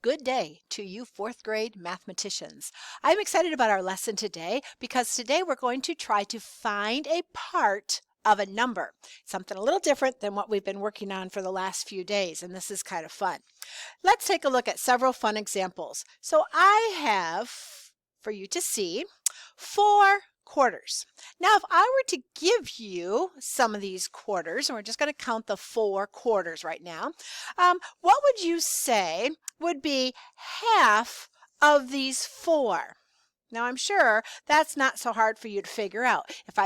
Good day to you fourth grade mathematicians. I'm excited about our lesson today because today we're going to try to find a part of a number, something a little different than what we've been working on for the last few days, and this is kind of fun. Let's take a look at several fun examples. So I have for you to see 4 quarters. Now, if I were to give you some of these quarters, and we're just going to count the 4 quarters right now, what would you say would be half of these 4? Now, I'm sure that's not so hard for you to figure out. If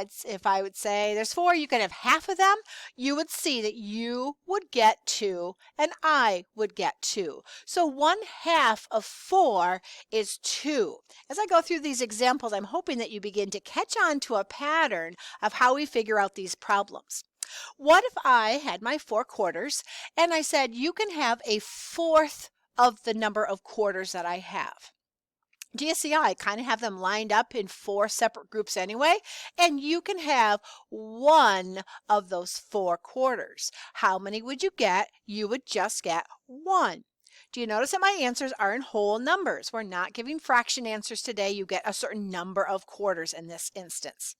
I would say there's 4, you can have half of them, you would see that you would get 2 and I would get 2. So 1/2 of 4 is 2. As I go through these examples, I'm hoping that you begin to catch on to a pattern of how we figure out these problems. What if I had my 4 quarters and I said you can have a fourth of the number of quarters that I have? Do you see how I kind of have them lined up in 4 separate groups anyway? And you can have one of those 4 quarters. How many would you get? You would just get 1. Do you notice that my answers are in whole numbers? We're not giving fraction answers today. You get a certain number of quarters in this instance.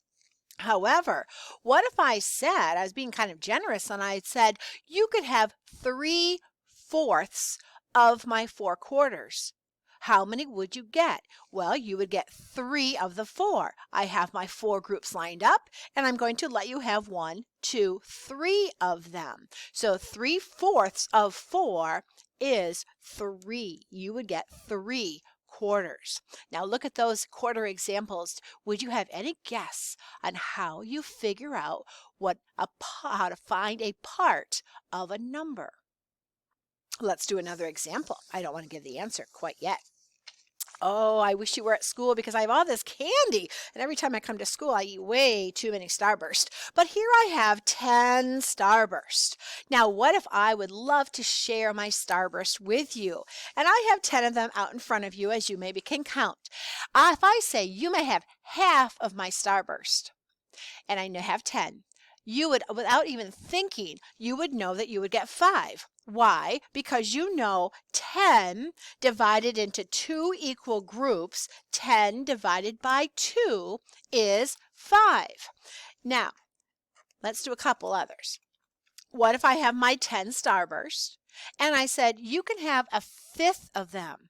However, what if I said, I was being kind of generous, and I said you could have 3/4 of my 4 quarters? How many would you get? Well, you would get 3 of the 4. I have my 4 groups lined up, and I'm going to let you have 1, 2, 3 of them. So 3/4 of 4 is 3. You would get 3 quarters. Now look at those quarter examples. Would you have any guess on how you figure out how to find a part of a number? Let's do another example. I don't want to give the answer quite yet. Oh, I wish you were at school because I have all this candy. And every time I come to school, I eat way too many Starburst. But here I have 10 Starburst. Now, what if I would love to share my Starburst with you? And I have 10 of them out in front of you, as you maybe can count. If I say you may have half of my Starburst, and I have 10, you would, without even thinking, you would know that you would get 5. Why? Because you know 10 divided into 2 equal groups, 10 divided by 2 is 5. Now, let's do a couple others. What if I have my 10 Starburst and I said you can have 1/5 of them?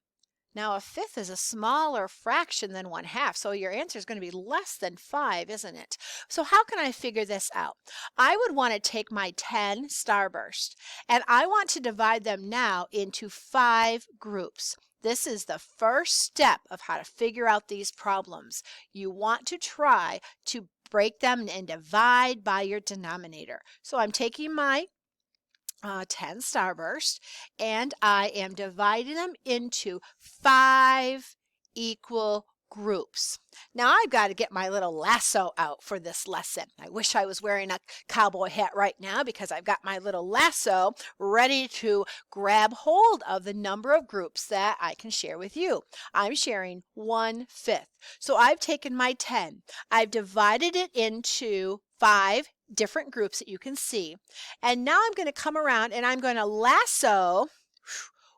Now, 1/5 is a smaller fraction than 1/2, so your answer is going to be less than 5, isn't it? So how can I figure this out? I would want to take my 10 Starburst, and I want to divide them now into 5 groups. This is the first step of how to figure out these problems. You want to try to break them and divide by your denominator. So I'm taking my 10 Starburst, and I am dividing them into 5 equal groups. Now I've got to get my little lasso out for this lesson. I wish I was wearing a cowboy hat right now because I've got my little lasso ready to grab hold of the number of groups that I can share with you. I'm sharing 1/5. So I've taken my 10. I've divided it into 5 different groups that you can see. And now I'm going to come around and I'm going to lasso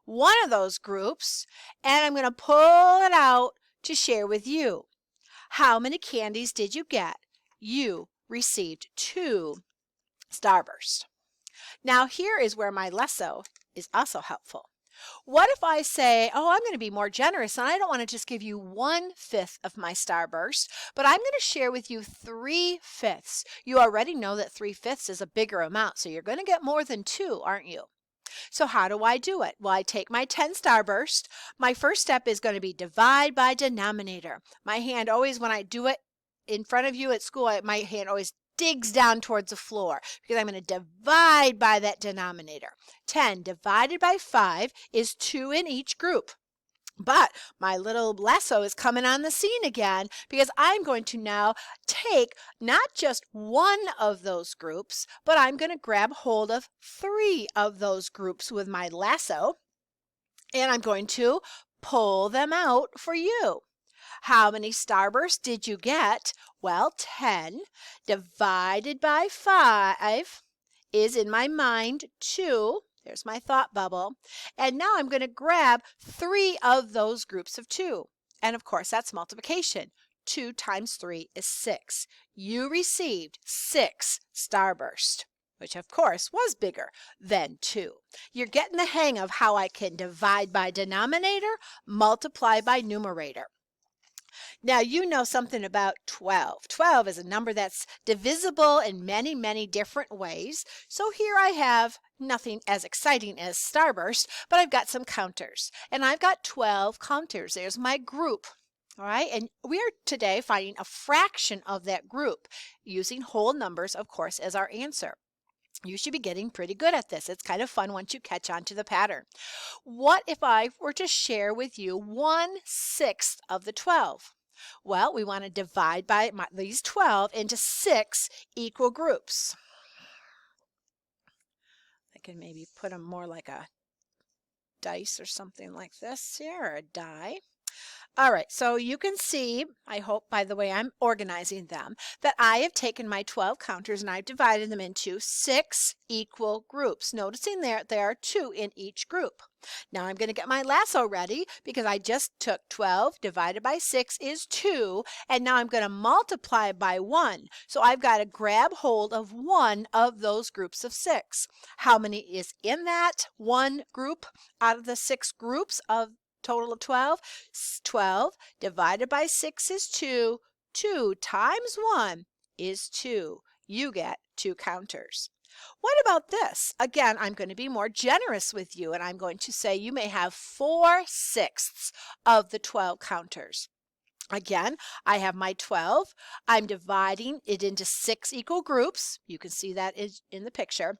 one of those groups and I'm going to pull it out to share with you. How many candies did you get? You received 2 Starburst. Now here is where my lasso is also helpful. What if I say, oh, I'm going to be more generous and I don't want to just give you 1/5 of my Starburst, but I'm going to share with you 3/5. You already know that 3/5 is a bigger amount, so you're going to get more than 2, aren't you? So how do I do it? Well, I take my 10 Starburst. My first step is going to be divide by denominator. My hand always, when I do it in front of you at school, my hand always digs down towards the floor because I'm going to divide by that denominator. 10 divided by 5 is 2 in each group. But my little lasso is coming on the scene again because I'm going to now take not just one of those groups, but I'm going to grab hold of 3 of those groups with my lasso, and I'm going to pull them out for you. How many Starbursts did you get? Well, 10 divided by 5 is, in my mind, 2. There's my thought bubble. And now I'm going to grab 3 of those groups of 2. And of course, that's multiplication. 2 times 3 is 6. You received 6 starburst, which of course was bigger than 2. You're getting the hang of how I can divide by denominator, multiply by numerator. Now you know something about 12. 12 is a number that's divisible in many, many different ways. So here I have nothing as exciting as starburst, but I've got some counters. And I've got 12 counters. There's my group. All right, and we are today finding a fraction of that group using whole numbers, of course, as our answer. You should be getting pretty good at this. It's kind of fun once you catch on to the pattern. What if I were to share with you 1/6 of the 12? Well, we want to divide by these 12 into 6 equal groups. I can maybe put them more like a dice or something like this here, or a die. All right, so you can see, I hope by the way I'm organizing them, that I have taken my 12 counters and I've divided them into 6 equal groups. Noticing there are 2 in each group. Now I'm going to get my lasso ready because I just took 12 divided by 6 is 2, and now I'm going to multiply by 1. So I've got to grab hold of one of those groups of 6. How many is in that one group out of the 6 groups of total of 12? 12 divided by 6 is 2. 2 times 1 is 2. You get 2 counters. What about this? Again, I'm going to be more generous with you, and I'm going to say you may have 4/6 of the 12 counters. Again, I have my 12. I'm dividing it into 6 equal groups. You can see that in the picture.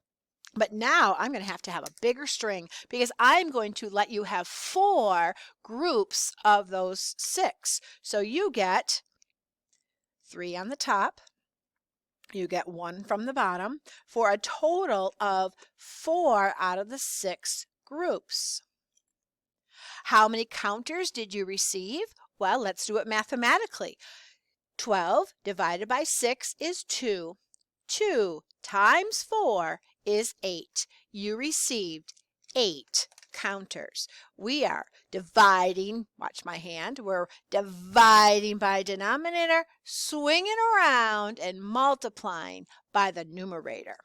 But now I'm going to have a bigger string because I'm going to let you have 4 groups of those 6. So you get 3 on the top. You get 1 from the bottom for a total of 4 out of the 6 groups. How many counters did you receive? Well, let's do it mathematically. 12 divided by 6 is 2. 2 times 4 is 8. You received 8 counters. We are dividing, watch my hand, we're dividing by denominator, swinging around and multiplying by the numerator.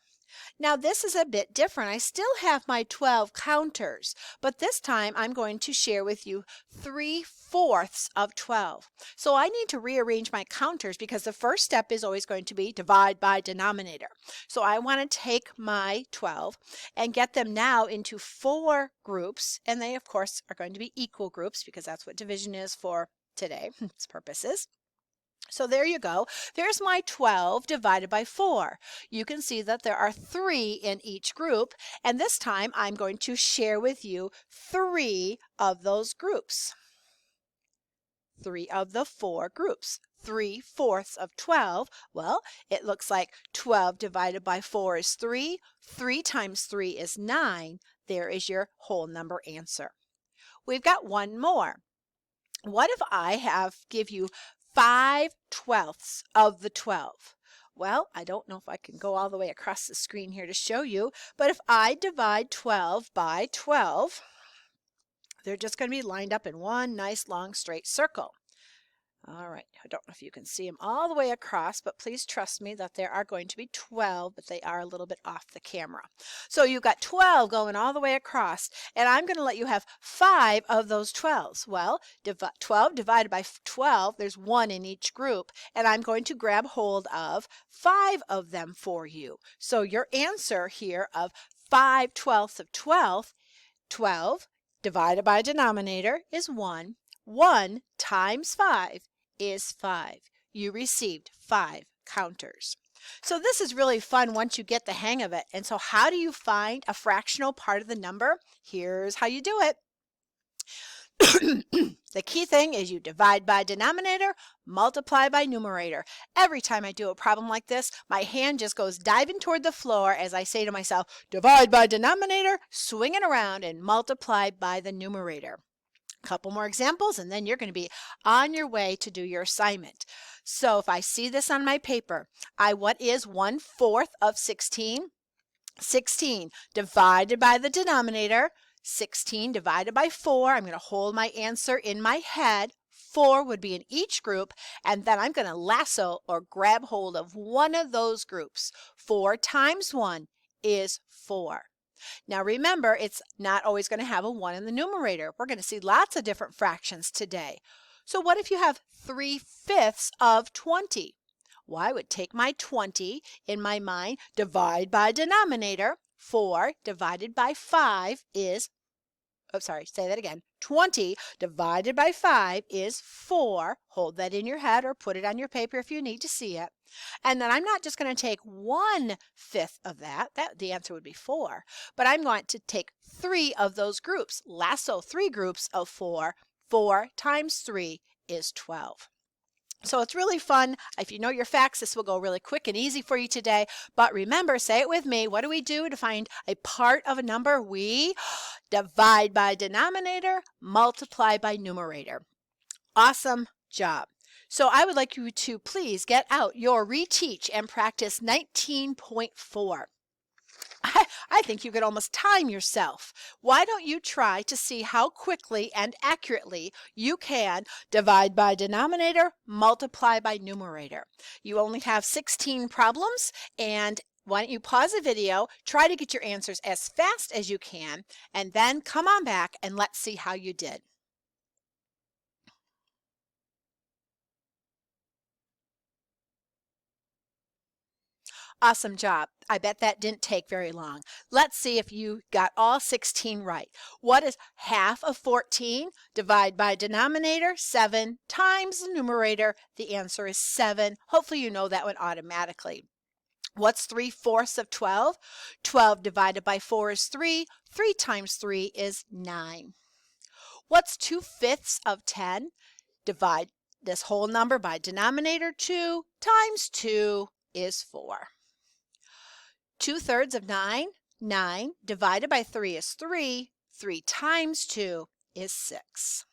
Now this is a bit different. I still have my 12 counters, but this time I'm going to share with you 3/4 of 12. So I need to rearrange my counters because the first step is always going to be divide by denominator. So I want to take my 12 and get them now into 4 groups, and they of course are going to be equal groups because that's what division is for today, its purposes. So there you go. There's my 12 divided by 4. You can see that there are 3 in each group, and this time I'm going to share with you 3 of those groups. 3 of the 4 groups. 3/4 of 12. Well, it looks like 12 divided by 4 is 3. 3 times 3 is 9. There is your whole number answer. We've got one more. What if I give you 5/12 of the 12? Well, I don't know if I can go all the way across the screen here to show you, but if I divide 12 by 12, they're just going to be lined up in one nice long straight circle. All right, I don't know if you can see them all the way across, but please trust me that there are going to be 12, but they are a little bit off the camera. So you've got 12 going all the way across, and I'm going to let you have 5 of those 12s. Well, 12 divided by 12, there's 1 in each group, and I'm going to grab hold of 5 of them for you. So your answer here of 5/12 of 12, 12 divided by denominator is 1. 1 times 5 is 5. You received 5 counters. So this is really fun once you get the hang of it. And so how do you find a fractional part of the number? Here's how you do it. The key thing is you divide by denominator, multiply by numerator. Every time I do a problem like this, my hand just goes diving toward the floor as I say to myself, divide by denominator, swing it around, and multiply by the numerator. Couple more examples and then you're going to be on your way to do your assignment. So if I see this on my paper, what is 1/4 of 16? 16 divided by the denominator, 16 divided by 4. I'm going to hold my answer in my head. 4 would be in each group, and then I'm going to lasso or grab hold of one of those groups. 4 times 1 is 4. Now remember, it's not always going to have a 1 in the numerator. We're going to see lots of different fractions today. So what if you have 3/5 of 20? Well, I would take my 20 in my mind, divide by denominator. 4 divided by 5 is, oh, sorry, say that again. 20 divided by 5 is 4. Hold that in your head or put it on your paper if you need to see it. And then I'm not just going to take 1/5 of that. The answer would be 4. But I'm going to take 3 of those groups. Lasso 3 groups of 4. 4 times 3 is 12. So it's really fun. If you know your facts, this will go really quick and easy for you today. But remember, say it with me. What do we do to find a part of a number? We divide by denominator, multiply by numerator. Awesome job. So I would like you to please get out your reteach and practice 19.4. I think you could almost time yourself. Why don't you try to see how quickly and accurately you can divide by denominator, multiply by numerator. You only have 16 problems, and why don't you pause the video, try to get your answers as fast as you can, and then come on back and let's see how you did. Awesome job. I bet that didn't take very long. Let's see if you got all 16 right. What is half of 14? Divide by denominator, 7 times the numerator. The answer is 7. Hopefully you know that one automatically. What's 3/4 of 12? 12 divided by 4 is 3. 3 times 3 is 9. What's 2/5 of 10? Divide this whole number by denominator, 2 times 2 is 4. 2/3 of 9, 9 divided by 3 is 3. 3 times 2 is 6.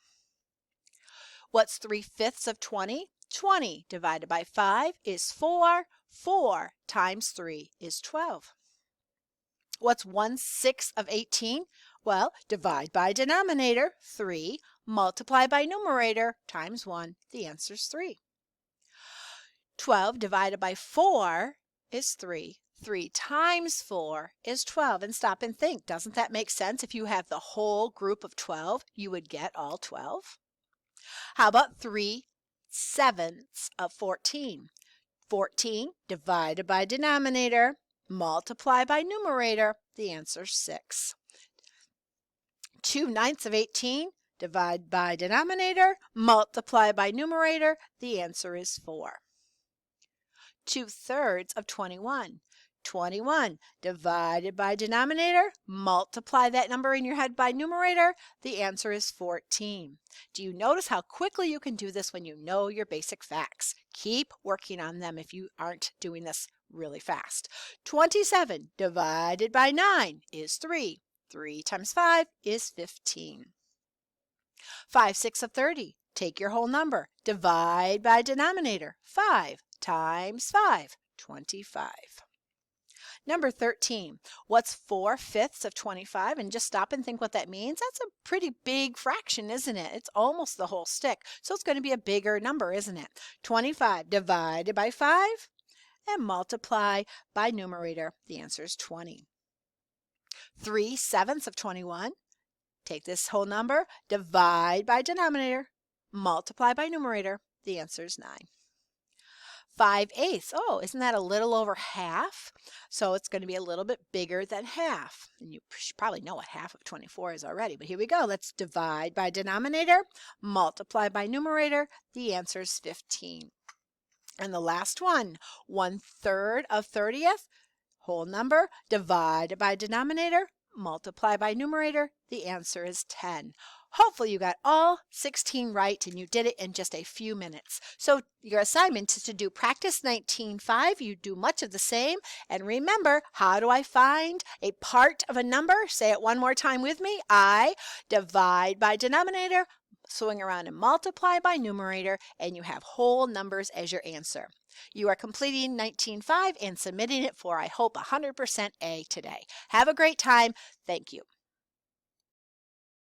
What's 3/5 of 20? 20 divided by 5 is 4. 4 times 3 is 12. What's 1/6 of 18? Well, divide by denominator, 3, multiply by numerator, times 1. The answer is 3. 12 divided by 4 is 3. 3 times 4 is 12. And stop and think, doesn't that make sense? If you have the whole group of 12, you would get all 12. How about 3/7 of 14? 14 divided by denominator, multiply by numerator, the answer is 6. 2/9 of 18, divide by denominator, multiply by numerator, the answer is 4. 2/3 of 21. 21 divided by denominator, multiply that number in your head by numerator, the answer is 14. Do you notice how quickly you can do this when you know your basic facts? Keep working on them if you aren't doing this really fast. 27 divided by 9 is 3. 3 times 5 is 15. 5/6 of 30. Take your whole number, divide by denominator, 5 times 5, 25. Number 13, what's 4/5 of 25? And just stop and think what that means. That's a pretty big fraction, isn't it? It's almost the whole stick. So it's going to be a bigger number, isn't it? 25 divided by 5 and multiply by numerator. The answer is 20. 3/7 of 21. Take this whole number, divide by denominator, multiply by numerator. The answer is 9. 5/8. Oh, isn't that a little over half? So it's going to be a little bit bigger than half. And you should probably know what half of 24 is already. But here we go. Let's divide by denominator, multiply by numerator. The answer is 15. And the last one, 1/3 of 30th, whole number, divide by denominator, multiply by numerator. The answer is 10. Hopefully you got all 16 right and you did it in just a few minutes. So your assignment is to do practice 19.5. You do much of the same. And remember, how do I find a part of a number? Say it one more time with me. I divide by denominator, swing around and multiply by numerator, and you have whole numbers as your answer. You are completing 19.5 and submitting it for, I hope, 100% A today. Have a great time. Thank you.